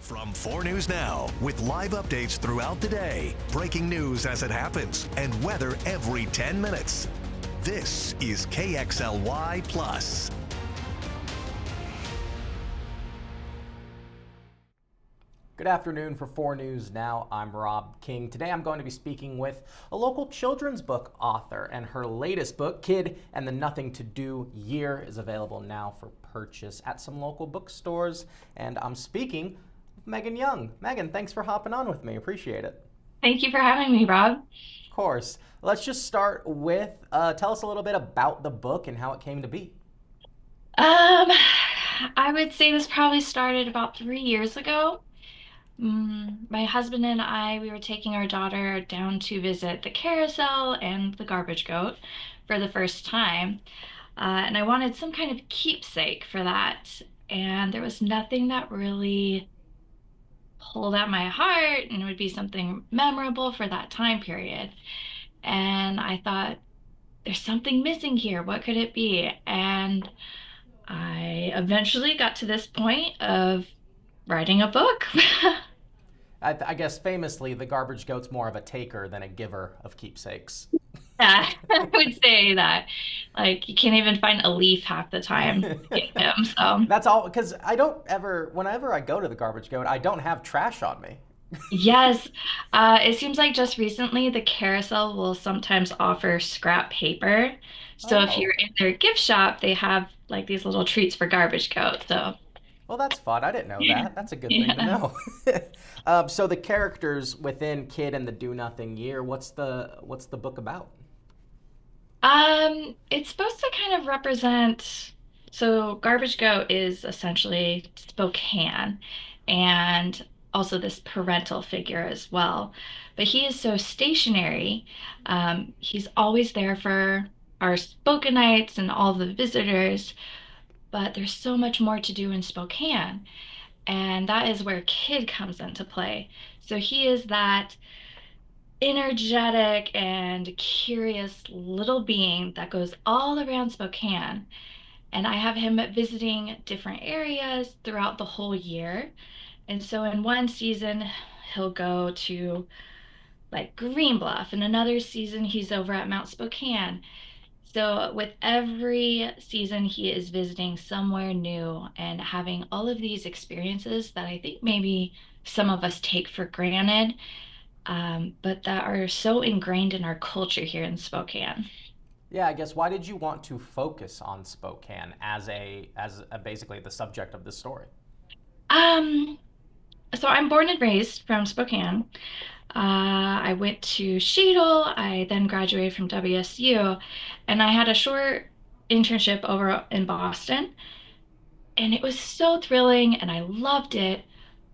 From 4 News Now, with live updates throughout the day, breaking news as it happens, and weather every 10 minutes. This is KXLY Plus. Good afternoon for 4 News Now. I'm Rob King. Today I'm going to be speaking with a local children's book author, and her latest book, Kid and the Nothing to Do Year, is available now for purchase at some local bookstores. And I'm speaking with Megan Young. Megan, thanks for hopping on with me. Appreciate it. Thank you for having me, Rob. Of course. Let's just start with tell us a little bit about the book and how it came to be. Um, I would say this probably started about 3 years ago. My husband and I, we were taking our daughter down to visit the carousel and the garbage goat for the first time. And I wanted some kind of keepsake for that. And there was nothing that really pulled at my heart and it would be something memorable for that time period. And I thought, there's something missing here. What could it be? And I eventually got to this point of writing a book. I guess famously, the garbage goat's more of a taker than a giver of keepsakes. Yeah, I would say that. Like, you can't even find a leaf half the time to get him. So, That's all, because I don't ever, whenever I go to the garbage goat, I don't have trash on me. yes, it seems like just recently the carousel will sometimes offer scrap paper. So, if you're Oh, in their gift shop, they have like these little treats for garbage goats. So, well, that's fun. I didn't know that. That's a good thing to yeah. know. So the characters within Kid and the Do Nothing Year, what's the book about? It's supposed to kind of represent, so Garbage Goat is essentially Spokane and also this parental figure as well. But he is so stationary. He's always there for our Spokanites and all the visitors, but there's so much more to do in Spokane. And that is where Kid comes into play. So he is that energetic and curious little being that goes all around Spokane. And I have him visiting different areas throughout the whole year. And so in one season, he'll go to like Green Bluff, and another season, he's over at Mount Spokane. So with every season, he is visiting somewhere new and having all of these experiences that I think maybe some of us take for granted, but that are so ingrained in our culture here in Spokane. Yeah, I guess why did you want to focus on Spokane basically the subject of the story? Um, so I'm born and raised from Spokane. I went to Sheetal. I then graduated from WSU, and I had a short internship over in Boston, and it was so thrilling, and I loved it.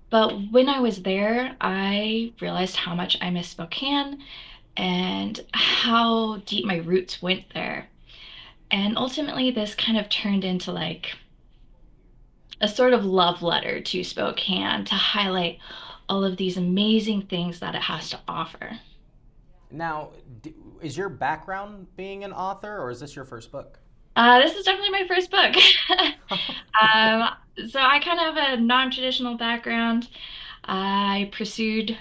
But when I was there, I realized how much I miss Spokane and how deep my roots went there. And ultimately, this kind of turned into like a sort of love letter to Spokane to highlight all of these amazing things that it has to offer. Now, is your background being an author, or is this your first book? This is definitely my first book. Um, so I kind of have a non-traditional background. I pursued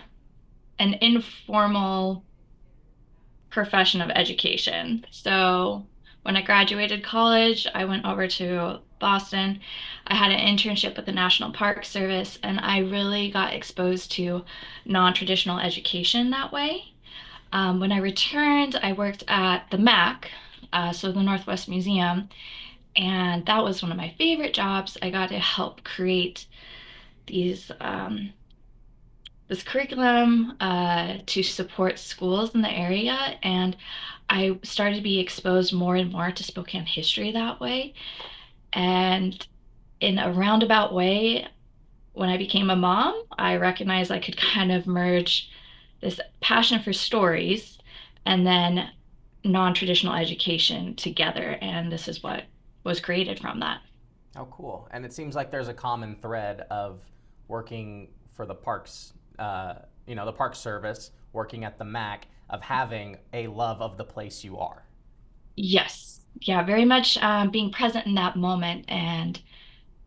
an informal profession of education. So when I graduated college, I went over to Boston. I had an internship with the National Park Service, and I really got exposed to non-traditional education that way. When I returned, I worked at the MAC, so the Northwest Museum, and that was one of my favorite jobs. I got to help create these this curriculum to support schools in the area, and I started to be exposed more and more to Spokane history that way. And in a roundabout way, when I became a mom, I recognized I could kind of merge this passion for stories and then non-traditional education together. And this is what was created from that. Oh, cool. And it seems like there's a common thread of working for the parks, the Park Service, working at the MAC, of having a love of the place you are. Yes. Yeah, very much being present in that moment and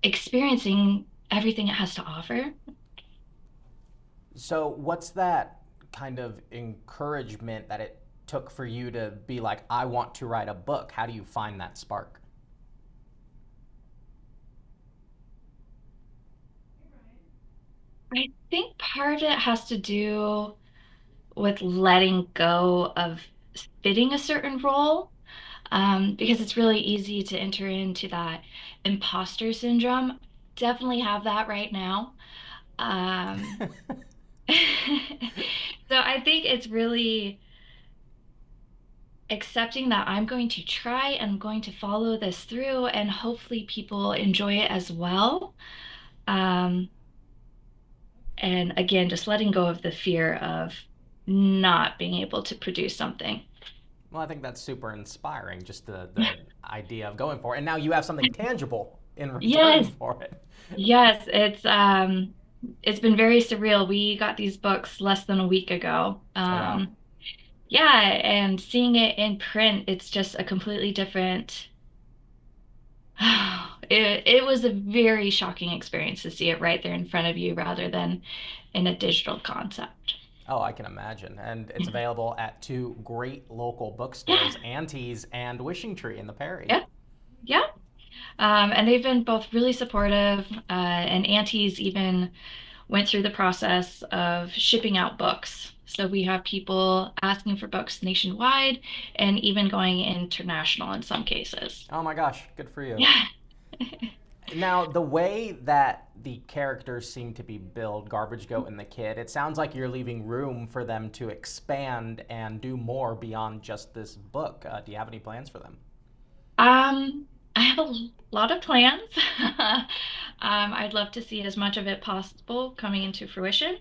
experiencing everything it has to offer. So, what's that kind of encouragement that it took for you to be like, I want to write a book? How do you find that spark? I think part of it has to do with letting go of fitting a certain role, because it's really easy to enter into that imposter syndrome. Definitely have that right now. Um, so I think it's really accepting that I'm going to try and I'm going to follow this through, and hopefully people enjoy it as well. Um, and again, just letting go of the fear of not being able to produce something. Well, I think that's super inspiring, just the idea of going for it. And now you have something tangible in return Yes, for it. yes, it's been very surreal. We got these books less than a week ago. Oh, wow. Yeah, and seeing it in print, it's just a completely different. It was a very shocking experience to see it right there in front of you rather than in a digital concept. Oh, I can imagine. And it's Yeah, available at two great local yeah, bookstores, Auntie's and Wishing Tree in the Perry. yeah. Yeah. And they've been both really supportive, and Auntie's even went through the process of shipping out books. So we have people asking for books nationwide and even going international in some cases. Oh my gosh, good for you. Yeah. Now, the way that the characters seem to be billed, Garbage Goat and the Kid, it sounds like you're leaving room for them to expand and do more beyond just this book. Do you have any plans for them? I have a lot of plans. I'd love to see as much of it possible coming into fruition.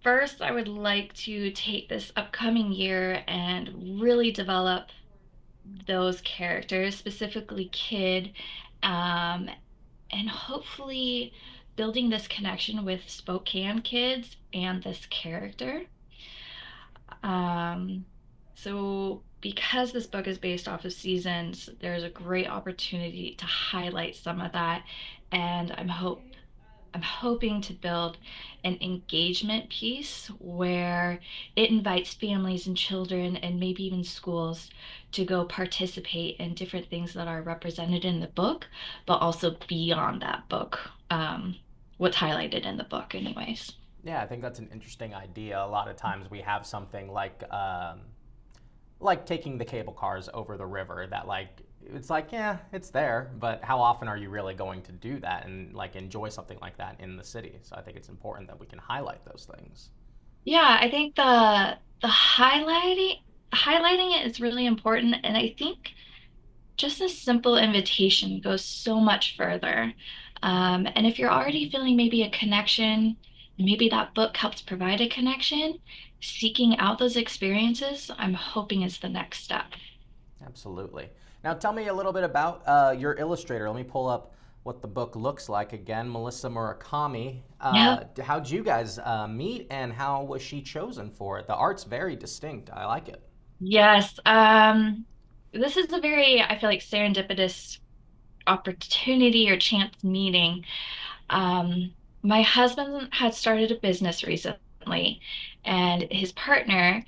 First, I would like to take this upcoming year and really develop those characters, specifically Kid, um, and hopefully building this connection with Spokane kids and this character. Um, so because this book is based off of seasons, there's a great opportunity to highlight some of that, and I'm hoping to build an engagement piece where it invites families and children and maybe even schools to go participate in different things that are represented in the book, but also beyond that book, what's highlighted in the book, anyways. Yeah, I think that's an interesting idea. A lot of times we have something like taking the cable cars over the river that like it's like yeah it's there, but how often are you really going to do that and like enjoy something like that in the city? So I think it's important that we can highlight those things. Yeah, I think the highlighting it is really important, and I think just a simple invitation goes so much further. And if you're already feeling maybe a connection, and maybe that book helps provide a connection, seeking out those experiences, I'm hoping is the next step. Absolutely. Now tell me a little bit about your illustrator. Let me pull up what the book looks like again. Melissa Murakami. Yeah. How'd you guys meet, and how was she chosen for it? The art's very distinct. I like it. Yes. This is a very, I feel like, serendipitous opportunity or chance meeting. Um, my husband had started a business recently, and his partner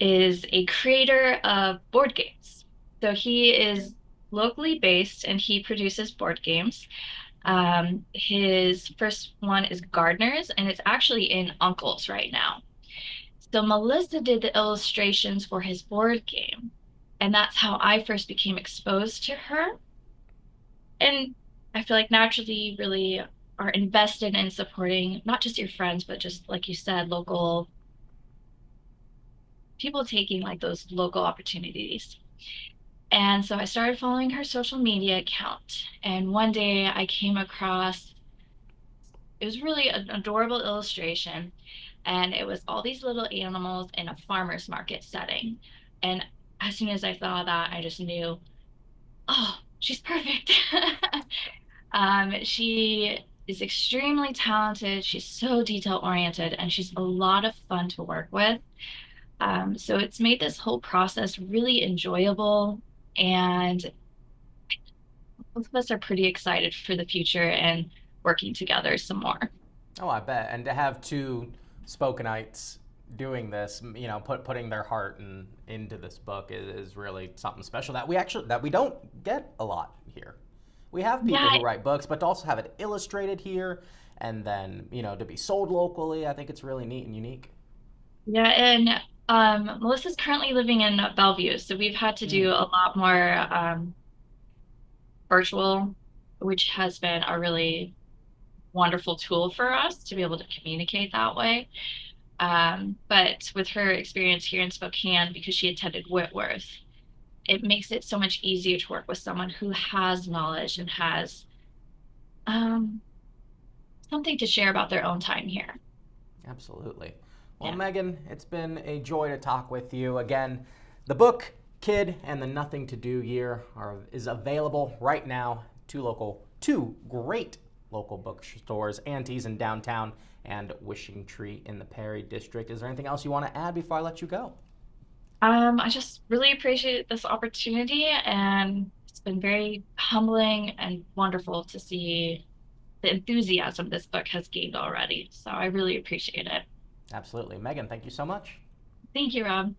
is a creator of board games. So he is locally based and he produces board games. His first one is Gardeners, and it's actually in Uncle's right now. So Melissa did the illustrations for his board game, and that's how I first became exposed to her. And I feel like naturally you really are invested in supporting not just your friends, but just like you said, local people taking like those local opportunities. And so I started following her social media account. And one day I came across, it was really an adorable illustration. And it was all these little animals in a farmer's market setting. And as soon as I saw that, I just knew, oh, she's perfect. She is extremely talented. She's so detail oriented and she's a lot of fun to work with. So it's made this whole process really enjoyable. And both of us are pretty excited for the future and working together some more. Oh, I bet. And to have two Spokanites doing this, putting their heart into this book is really something special that we don't get a lot here. We have people Yeah, who write books, but to also have it illustrated here and then, to be sold locally, I think it's really neat and unique. yeah, and Melissa's currently living in Bellevue, so we've had to do Mm, a lot more virtual, which has been a really wonderful tool for us to be able to communicate that way. But with her experience here in Spokane, because she attended Whitworth, it makes it so much easier to work with someone who has knowledge and has um, something to share about their own time here. absolutely. Well, Yeah. Megan, it's been a joy to talk with you. Again, the book Kid and the Nothing to Do Year is available right now. Two great local bookstores, Auntie's in downtown and Wishing Tree in the Perry district. Is there anything else you want to add before I let you go? I just really appreciate this opportunity, and it's been very humbling and wonderful to see the enthusiasm this book has gained already. So I really appreciate it. Absolutely. Megan, thank you so much. Thank you, Rob.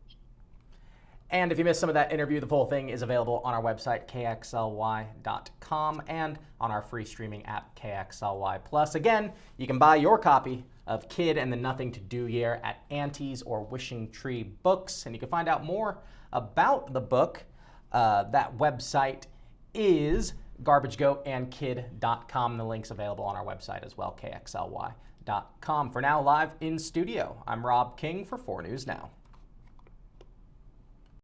And if you missed some of that interview, the full thing is available on our website, kxly.com, and on our free streaming app, KXLY Plus. Again, you can buy your copy of Kid and the Nothing to Do Year at Auntie's or Wishing Tree Books. And you can find out more about the book. That website is garbagegoatandkid.com. The link's available on our website as well, kxly.com. For now, live in studio, I'm Rob King for 4 News Now.